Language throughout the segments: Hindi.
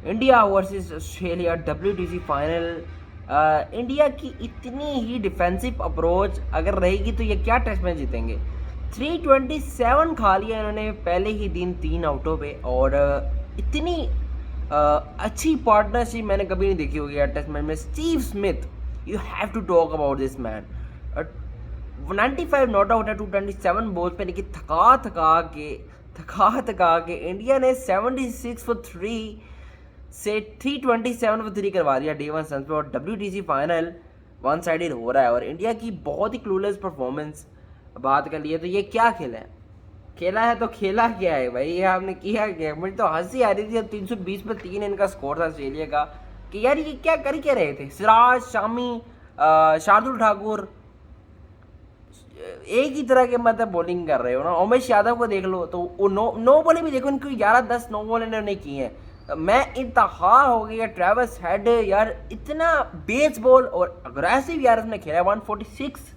India versus Australia WTC final. India की इतनी ही डिफेंसिव अप्रोच अगर रहेगी तो ये क्या टेस्ट मैच जीतेंगे। 327 खा लिया इन्होंने पहले ही दिन 3 आउटों पे, और इतनी अच्छी पार्टनरशिप मैंने कभी नहीं देखी होगी यार टेस्ट मैच में। Steve Smith, you have to talk about this man. 95 not out है 227 बॉल्स पे, लेकिन थका के इंडिया ने 76 फॉर 3 से 327 फॉर 3 करवा दिया डे वन सन्स पे। और WTC फाइनल वन साइडेड हो रहा है और इंडिया की बहुत ही क्लूलेस परफॉर्मेंस बात कर लिए तो ये क्या खेला है। खेला है तो खेला क्या है भाई, ये आपने किया क्या। मुझे तो हंसी आ रही थी जब 320 पे 3 इनका स्कोर था ऑस्ट्रेलिया का, कि यार ये क्या कर क्या रहे थे। सिराज, शामी, शार्दुल ठाकुर एक ही तरह के मतलब बॉलिंग कर रहे हो ना। उमेश यादव को देख लो तो वो नो बॉले भी देखो इनकी 11-10 नो बॉल इन्होंने की हैं। मैं इंतहा हो गया ट्रेविस हेड यार, इतना बेस बॉल और अग्रेसिव यार उसने खेला। 146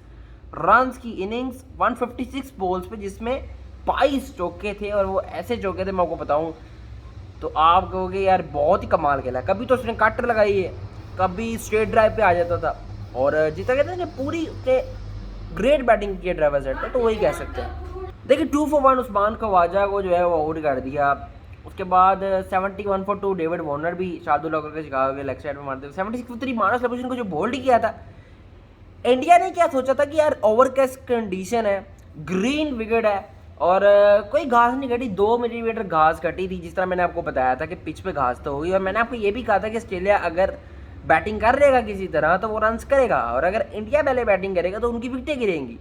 रन की इनिंग्स 156 बॉल्स पे, जिसमें 22 चौके थे, और वो ऐसे चौके थे मैं आपको बताऊं तो आप कहोगे यार बहुत ही कमाल खेला। कभी तो उसने कटर लगाई है, कभी स्ट्रेट ड्राइव पे आ जाता था, और जितना कहते हैं कि पूरी उसने ग्रेट बैटिंग की है ट्रेविस हेड, तो वही कह सकते हैं। देखिए 2 for 1 उस्मान ख्वाजा को जो है वो आउट कर दिया। उसके बाद 71 for 2 डेविड वार्नर भी शार्दुल ठाकुर के शिकागो के लेग साइड में मारते। 76 for 3 मानस लबूशन को जो बोल्ड किया था। इंडिया ने क्या सोचा था कि यार ओवरकास्ट कंडीशन है, ग्रीन विकेट है, और कोई घास नहीं कटी, 2 मिलीमीटर घास कटी थी, जिस तरह मैंने आपको बताया था कि पिच पे घास तो होगी। और मैंने आपको ये भी कहा था कि ऑस्ट्रेलिया अगर बैटिंग कर लेगा किसी तरह तो वो रन्स करेगा, और अगर इंडिया पहले बैटिंग करेगा तो उनकी विकेटें गिरेंगी।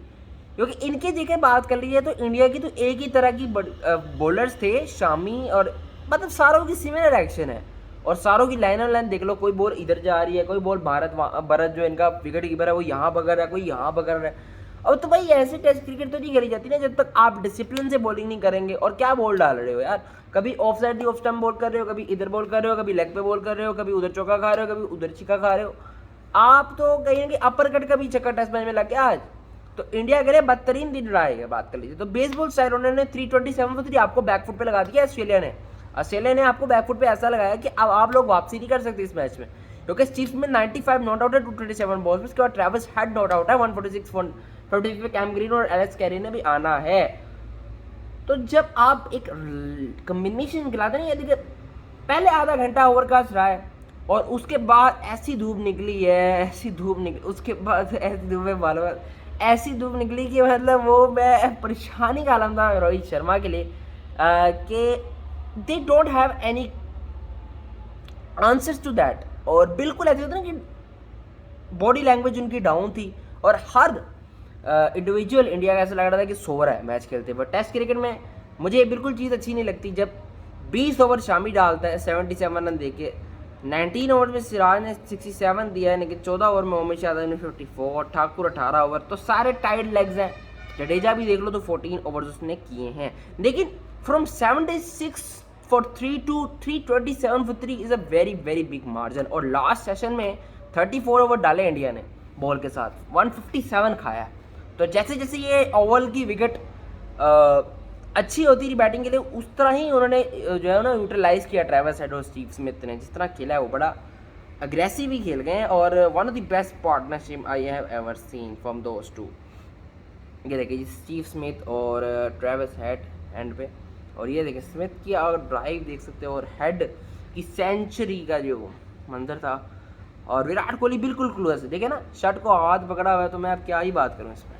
क्योंकि इनकी जगह बात कर लीजिए तो इंडिया की तो एक ही तरह की बॉलर्स थे, शामी, और मतलब सारों की सिमिलर एक्शन है, और सारों की लाइन ऑन लाइन देख लो। कोई बॉल इधर जा रही है, कोई बॉल भरत जो इनका विकेट कीपर है वो यहाँ पकड़ रहा है, कोई यहाँ पकड़ रहा है। अब तो भाई ऐसे टेस्ट क्रिकेट तो नहीं करी जाती ना जब तक आप डिसिप्लिन से बॉलिंग नहीं करेंगे। और क्या बॉल डाल रहे हो यार, कभी of side the off stump ball कर रहे हो, कभी इधर बॉल कर रहे हो, कभी लेग पे बॉल कर रहे हो, कभी उधर चौका खा रहे हो, कभी उधर छिक्का खा रहे हो। आप तो कहीं ना कहीं अपर कट का भी चक्कर टेस्ट मैच में लग गया आज। तो इंडिया करे बदतरीन दिन रहा बात कर लीजिए तो बेसबॉल स्टाइल उन्होंने 327 for 3 आपको बैकफुट पे लगा दिया ऑस्ट्रेलिया ने आपको बैकफुट पे ऐसा लगाया कि अब आप लोग वापसी नहीं कर सकते इस मैच में, क्योंकि स्टीव्स में 95 नॉट आउट है 227 बॉल्स में। उसके बाद ट्रेविस हेड नॉट आउट है 146 पे कैम ग्रीन और एलेक्स कैरी ने भी आना है। तो जब आप एक कम्बिनेशन खिलाते ना, यदि पहले आधा घंटा ओवरकास्ट रहा है और उसके बाद ऐसी धूप निकली है, ऐसी धूप निकली, उसके बाद ऐसी धूप में बालों ऐसी धूप निकली कि मतलब वो मैं परेशानी का आलम था रोहित शर्मा के लिए, कि they don't have any answers to that. और बिल्कुल ऐसे होता ना कि बॉडी लैंग्वेज उनकी डाउन थी, और हर इंडिविजुअल इंडिया का ऐसा लग रहा था कि सो रहा है मैच खेलते। बट टेस्ट क्रिकेट में मुझे ये बिल्कुल चीज़ अच्छी नहीं लगती जब 20 ओवर शामी डालता है 77 रन दे के। 19 ओवर में सिराज ने 67 दिया है, लेकिन 14 ओवर में उमेश यादव ने 54, ठाकुर 18 ओवर, तो सारे टाइड लेग्स हैं। जडेजा भी देख लो तो 14 ओवर्स उसने किए हैं। लेकिन from 76 for 3 to 327 for 3 is a very very big margin. और लास्ट सेशन में 34 ओवर डाले इंडिया ने बॉल के साथ, 157 खाया। तो जैसे जैसे ये ओवल की विकेट अच्छी होती रही बैटिंग के लिए, उस तरह ही उन्होंने जो है ना यूटिलाइज किया ट्रेविस हेड और स्टीव स्मिथ ने। जिस तरह खेला है वो बड़ा अग्रेसिव ही खेल गए हैं, और one of the best partnership I have ever seen from those two. ये देखिए स्टीव स्मिथ और ट्रेविस हेड एंड पे, और ये देखिए स्मिथ की और ड्राइव देख सकते हो, और हेड की सेंचुरी का जो मंजर था। और विराट कोहली बिल्कुल क्लोज है, देखिए ना शर्ट को हाथ पकड़ा हुआ है, तो मैं अब क्या ही बात करूँ इसमें।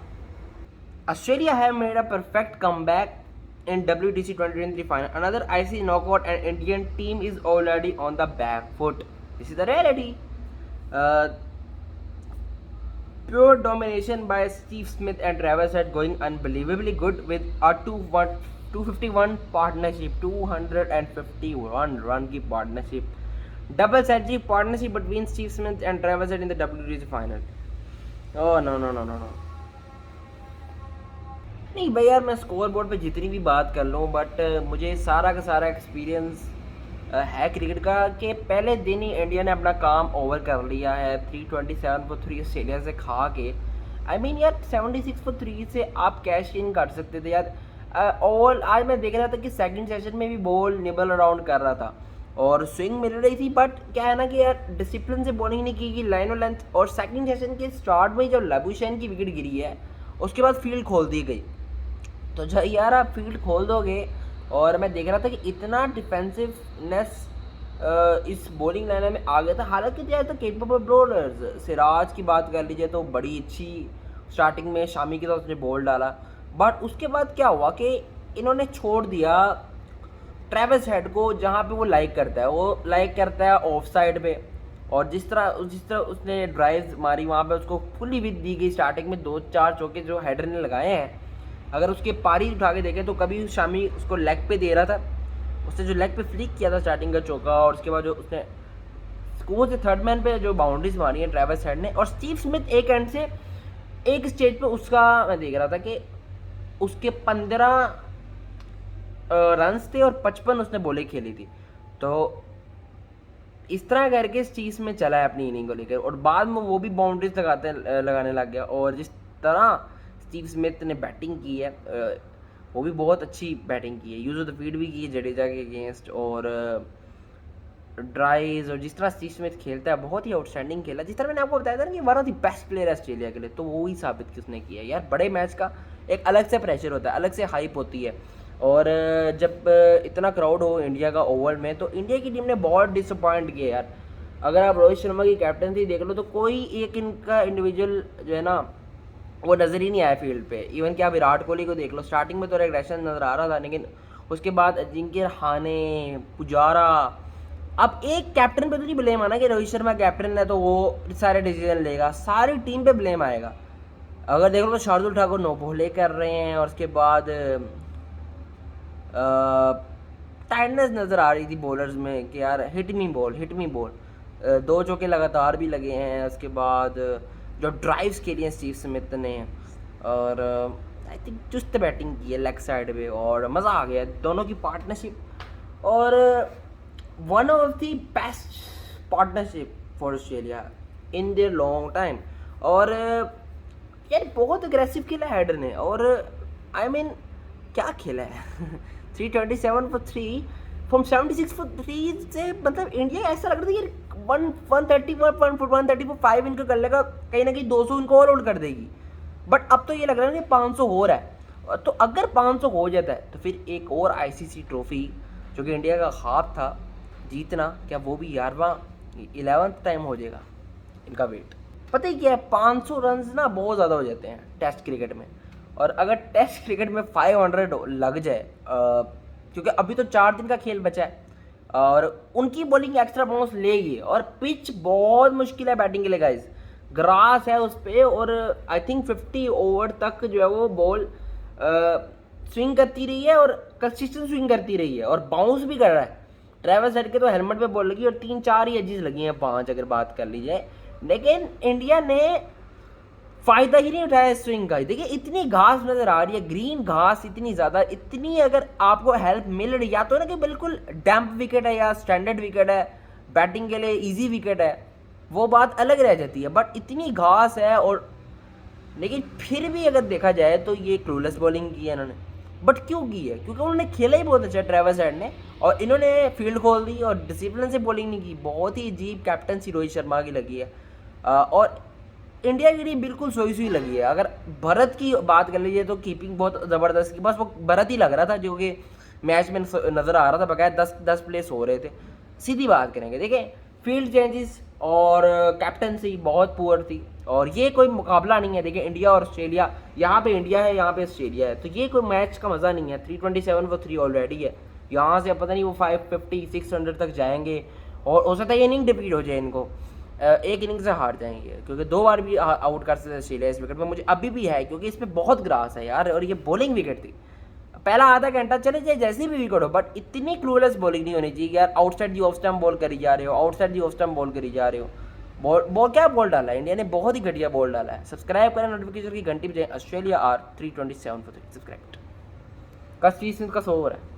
Australia have made a perfect comeback in WTC 2023 final. Another IC knockout and Indian team is already on the back foot. This is the reality. Uh, Pure domination by Steve Smith and Travis Head going unbelievably good with a 251 partnership, 251 run की partnership. Double century partnership between Steve Smith and Travis Head in the WTC final. Oh no. नहीं भाई यार, मैं स्कोर बोर्ड पे जितनी भी बात कर लूँ, बट मुझे सारा का सारा एक्सपीरियंस है क्रिकेट का कि पहले दिन ही इंडिया ने अपना काम ओवर कर लिया है 327 for 3 ऑस्ट्रेलिया से खा के। आई मीन यार 76 for 3 से आप कैश इन कर सकते थे यार। ओवर आज मैं देख रहा था कि सेकंड सेशन में भी बॉल निबल अराउंड कर रहा था, और स्विंग मिल रही थी, बट क्या है ना कि यार डिसिप्लिन से बॉलिंग नहीं की लाइन और लेंथ। और सेकंड सेशन के स्टार्ट में जब लबुशैन की विकेट गिरी है उसके बाद फील्ड खोल दी गई। तो जब यार आप फील्ड खोल दोगे, और मैं देख रहा था कि इतना डिफेंसिवनेस इस बॉलिंग लाइन में आ गया था। हालांकि यार तो केपेबल बॉलर्स, सिराज की बात कर लीजिए तो बड़ी अच्छी स्टार्टिंग में शामी के साथ उसने बॉल डाला, बट उसके बाद क्या हुआ कि इन्होंने छोड़ दिया ट्रेविस हेड को जहाँ पे वो लाइक करता है। वो लाइक करता है ऑफ साइड पे, और जिस तरह उसने ड्राइव मारी वहाँ पे उसको फुली विद दी गई। स्टार्टिंग में 2-4 चौके जो हेडर ने लगाए हैं, अगर उसके पारी उठा के देखें तो कभी शामी उसको लेग पे दे रहा था, उसने जो लेग पे फ्लिक किया था स्टार्टिंग का चौका, और उसके बाद जो उसने स्कोर से थर्ड मैन पे जो बाउंड्रीज मारी है ट्रेविस हेड ने। और स्टीव स्मिथ एक एंड से एक स्टेज पे उसका मैं देख रहा था कि उसके 15 रन्स थे और 55 उसने बॉलें खेली थी। तो इस तरह करके स्टीव स्मिथ चला है अपनी इनिंग को लेकर, और बाद में वो भी बाउंड्रीज लगाने लग गया। और जिस तरह स्टीव स्मिथ ने बैटिंग की है, वो भी बहुत अच्छी बैटिंग की है, यूज ऑफ द फील्ड भी की है जडेजा के अगेंस्ट, और ड्राइव्स, और जिस तरह स्टीव स्मिथ खेलता है बहुत ही आउटस्टैंडिंग खेला। जिस तरह मैंने आपको बताया था ना कि one of the best player है ऑस्ट्रेलिया के लिए, तो वो ही साबित कि उसने किया है। यार बड़े मैच का एक अलग से प्रेशर होता है, अलग से हाइप होती है, और जब इतना क्राउड हो इंडिया का ओवल में, तो इंडिया की टीम ने बहुत डिसअपॉइंट किया यार। अगर आप रोहित शर्मा की कैप्टनसी देख लो तो कोई एक इनका इंडिविजुअल जो है ना वो नज़र ही नहीं आया फील्ड पे। इवन क्या विराट कोहली को देख लो, स्टार्टिंग में तो एग्रेशन नज़र आ रहा था, लेकिन उसके बाद अजिंक्य रहाणे, पुजारा, अब एक कैप्टन पे तो नहीं ब्लेम आना कि रोहित शर्मा कैप्टन है तो वो सारे डिसीजन लेगा, सारी टीम पे ब्लेम आएगा। अगर देख लो तो शार्दुल ठाकुर नो बॉले कर रहे हैं, और उसके बाद टाइटनेस नज़र आ रही थी बॉलर्स में कि यार हिट मी बॉल। 2 चौके लगातार भी लगे हैं। उसके बाद जो ड्राइव्स के लिए स्टीव स्मिथ ने, और आई थिंक चुस्त बैटिंग की है लेग साइड पे, और मज़ा आ गया दोनों की पार्टनरशिप, और one of the best partnership for Australia in their long time. और यार बहुत अग्रेसिव खेला हेडर ने, और आई मीन क्या खेला है 327 for 3 फ्रॉम 76 for 3 से, मतलब इंडिया ऐसा लग रहा था कि 130 for 5 इनको कर लेगा, कहीं ना कहीं 200 इनको और होल्ड कर देगी। बट अब तो ये लग रहा है कि 500 हो रहा है। तो अगर 500 हो जाता है तो फिर एक और आईसीसी ट्रॉफी जो कि इंडिया का ख्वाब था जीतना, क्या वो भी 11th टाइम हो जाएगा इनका वेट। पता ही क्या है, 500 रन ना बहुत ज़्यादा हो जाते हैं टेस्ट क्रिकेट में, और अगर टेस्ट क्रिकेट में 500 लग जाए, क्योंकि अभी तो 4 दिन का खेल बचा है, और उनकी बॉलिंग एक्स्ट्रा बाउंस लेगी, और पिच बहुत मुश्किल है बैटिंग के लिए गाइस, ग्रास है उस पर, और आई थिंक 50 ओवर तक जो है वो बॉल स्विंग करती रही है, और कंसिस्टेंट स्विंग करती रही है, और बाउंस भी कर रहा है। ट्रेविस हेड के तो हेलमेट पे बॉल लगी, और 3-4 ही एजेस लगी हैं, 5 अगर बात कर ली जाए, लेकिन इंडिया ने फायदा ही नहीं उठाया स्विंग का। देखिए इतनी घास नजर आ रही है, ग्रीन घास इतनी ज़्यादा, इतनी अगर आपको हेल्प मिल रही, या तो ना कि बिल्कुल डैम्प विकेट है या स्टैंडर्ड विकेट है, बैटिंग के लिए इजी विकेट है, वो बात अलग रह जाती है, बट इतनी घास है। और लेकिन फिर भी अगर देखा जाए तो ये क्लूलेस बॉलिंग की है इन्होंने, बट क्यों की है? क्योंकि उन्होंने खेला ही बहुत अच्छा ट्रेविस हेड ने, और इन्होंने फील्ड खोल दी और डिसिप्लिन से बॉलिंग नहीं की। बहुत ही अजीब कैप्टनसी रोहित शर्मा की लगी है, और इंडिया की टीम बिल्कुल सोई सुई लगी है। अगर भरत की बात कर लीजिए तो कीपिंग बहुत ज़बरदस्त की, बस वो भरत ही लग रहा था जो कि मैच में नज़र आ रहा था, बकायद 10 प्लेस हो रहे थे। सीधी बात करेंगे, देखें फील्ड चेंजेस और कैप्टनसी बहुत पुअर थी, और ये कोई मुकाबला नहीं है। देखिए इंडिया और ऑस्ट्रेलिया, यहाँ पे इंडिया है, यहाँ पे ऑस्ट्रेलिया है, तो ये कोई मैच का मज़ा नहीं है। 327 for 3 ऑलरेडी है, यहाँ से पता नहीं वो 550-600 तक जाएंगे, और हो सकता है ये इनिंग रिपीट हो जाए, इनको एक इनिंग से हार जाएंगे, क्योंकि 2 बार भी आउट कर सकते ऑस्ट्रेलिया इस विकेट पे। मुझे अभी भी है, क्योंकि इस पर बहुत ग्रास है यार, और ये बॉलिंग विकेट थी। पहला आधा घंटा चले जाए जैसी भी विकेट हो, बट इतनी क्लूलेस बॉलिंग नहीं होनी चाहिए यार। Outside the off stump ball करी जा रहे हो, outside the off stump ball करी जा रहे हो। बॉल क्या बॉल डाला है इंडिया ने, बहुत ही घटिया बॉल डाला है। सब्सक्राइब करें, नोटिफिकेशन की घंटी बजाएं। Australia are 327 for 3 subscribe. का 30 का 100 ओवर है।